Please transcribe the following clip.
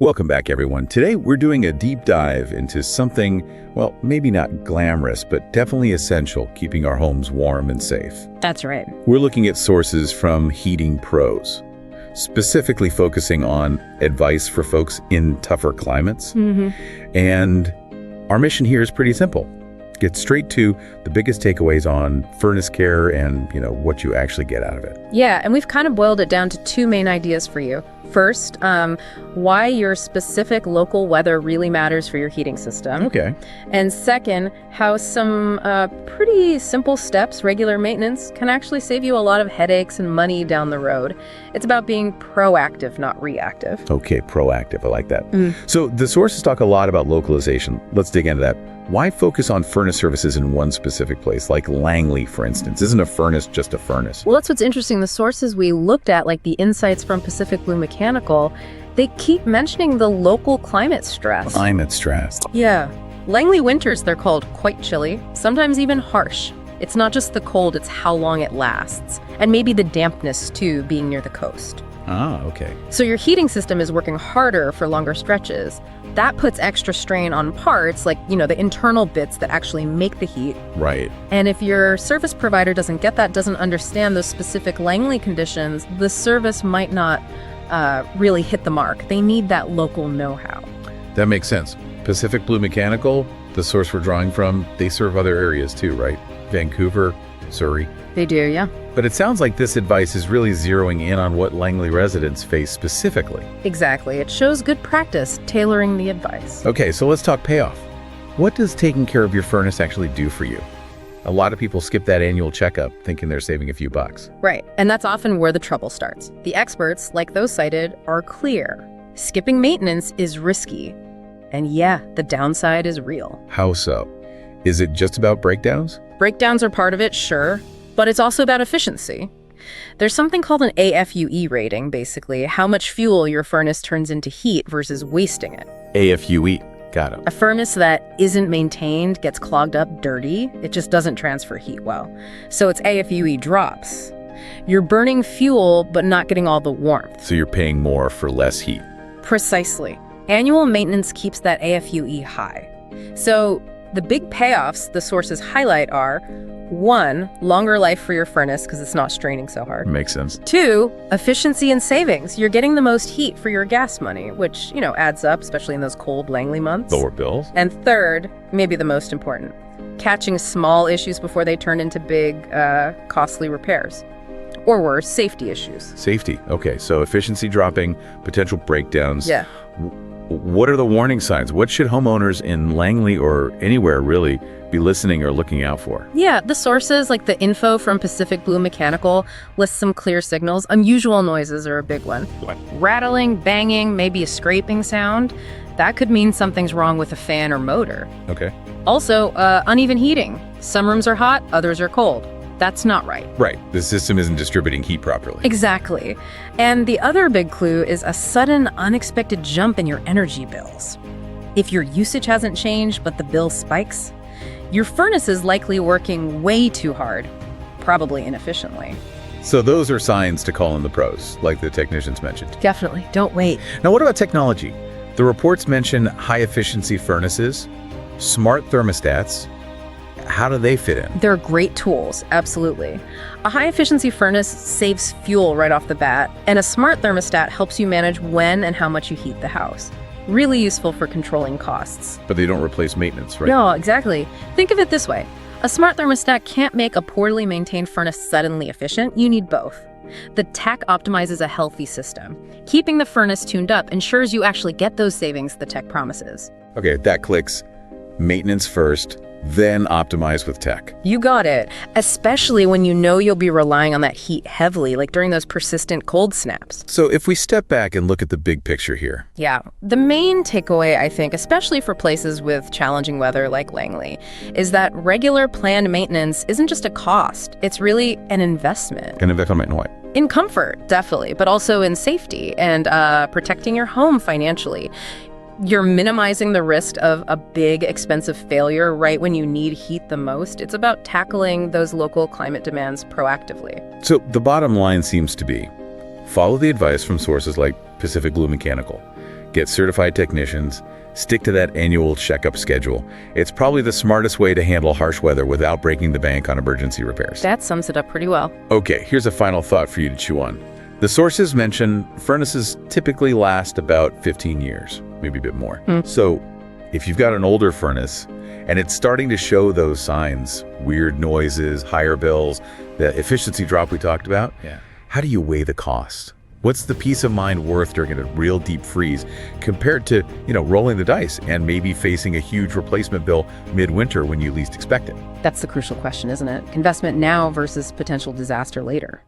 Welcome back, everyone. Today, we're doing a deep dive into something, well, maybe not glamorous, but definitely essential, keeping our homes warm and safe. That's right. We're looking at sources from heating pros, specifically focusing on advice for folks in tougher climates. And our mission here is pretty simple. Get straight to the biggest takeaways on furnace care and, what you actually get out of it. Yeah, and we've kind of boiled it down to two main ideas for you. First, why your specific local weather really matters for your heating system. Okay. And second, how some pretty simple steps, regular maintenance, can actually save you a lot of headaches and money down the road. It's about being proactive, not reactive. Okay, proactive. I like that. So the sources talk a lot about localization. Let's dig into that. Why focus on furnace services in one specific place, like Langley, for instance? Isn't a furnace just a furnace? Well, that's what's interesting. The sources we looked at, like the insights from Pacific Blue Mechanical, they keep mentioning the local climate stress. Climate stress. Yeah. Langley winters, they're called quite chilly, sometimes even harsh. It's not just the cold, it's how long it lasts. And maybe the dampness, too, being near the coast. Ah, okay. So your heating system is working harder for longer stretches. That puts extra strain on parts, like, the internal bits that actually make the heat. Right. And if your service provider doesn't get that, doesn't understand those specific Langley conditions, the service might not really hit the mark. They need that local know-how. That makes sense. Pacific Blue Mechanical, the source we're drawing from, they serve other areas too, right? Vancouver, Surrey. They do, yeah. But it sounds like this advice is really zeroing in on what Langley residents face specifically. Exactly. It shows good practice, tailoring the advice. Okay, so let's talk payoff. What does taking care of your furnace actually do for you? A lot of people skip that annual checkup thinking they're saving a few bucks. Right, and that's often where the trouble starts. The experts, like those cited, are clear. Skipping maintenance is risky. And yeah, the downside is real. How so? Is it just about breakdowns? Breakdowns are part of it, sure, but it's also about efficiency. There's something called an AFUE rating, basically, how much fuel your furnace turns into heat versus wasting it. AFUE. Got it. A furnace that isn't maintained, gets clogged up, dirty, it just doesn't transfer heat well. So its AFUE drops. You're burning fuel, but not getting all the warmth. So you're paying more for less heat. Precisely. Annual maintenance keeps that AFUE high. So the big payoffs the sources highlight are: 1, longer life for your furnace because it's not straining so hard. Makes sense. 2, efficiency and savings. You're getting the most heat for your gas money, which, adds up, especially in those cold Langley months. Lower bills. And 3rd, maybe the most important, catching small issues before they turn into big, costly repairs. Or worse, safety issues. Safety. Okay, so efficiency dropping, potential breakdowns. Yeah. What are the warning signs? What should homeowners in Langley or anywhere really be listening or looking out for? Yeah, the sources, like the info from Pacific Blue Mechanical, list some clear signals. Unusual noises are a big one. What? Rattling, banging, maybe a scraping sound. That could mean something's wrong with a fan or motor. Okay. Also, uneven heating. Some rooms are hot, others are cold. That's not right. Right. The system isn't distributing heat properly. Exactly. And the other big clue is a sudden, unexpected jump in your energy bills. If your usage hasn't changed, but the bill spikes, your furnace is likely working way too hard, probably inefficiently. So those are signs to call in the pros, like the technicians mentioned. Definitely. Don't wait. Now, what about technology? The reports mention high-efficiency furnaces, smart thermostats. How do they fit in? They're great tools, absolutely. A high-efficiency furnace saves fuel right off the bat, and a smart thermostat helps you manage when and how much you heat the house. Really useful for controlling costs. But they don't replace maintenance, right? No, exactly. Think of it this way. A smart thermostat can't make a poorly maintained furnace suddenly efficient. You need both. The tech optimizes a healthy system. Keeping the furnace tuned up ensures you actually get those savings the tech promises. Okay, that clicks. Maintenance first, then optimize with tech. You got it, especially when you know you'll be relying on that heat heavily, like during those persistent cold snaps. So if we step back and look at the big picture here. Yeah, the main takeaway, I think, especially for places with challenging weather like Langley, is that regular planned maintenance isn't just a cost, it's really an investment. An investment in what? In comfort, definitely, but also in safety and protecting your home financially. You're minimizing the risk of a big, expensive failure right when you need heat the most. It's about tackling those local climate demands proactively. So the bottom line seems to be, follow the advice from sources like Pacific Blue Mechanical. get certified technicians, stick to that annual checkup schedule. It's probably the smartest way to handle harsh weather without breaking the bank on emergency repairs. That sums it up pretty well. Okay, here's a final thought for you to chew on. The sources mention furnaces typically last about 15 years, maybe a bit more. So if you've got an older furnace and it's starting to show those signs, weird noises, higher bills, the efficiency drop we talked about, how do you weigh the cost? What's the peace of mind worth during a real deep freeze compared to, rolling the dice and maybe facing a huge replacement bill midwinter when you least expect it? That's the crucial question, isn't it? Investment now versus potential disaster later.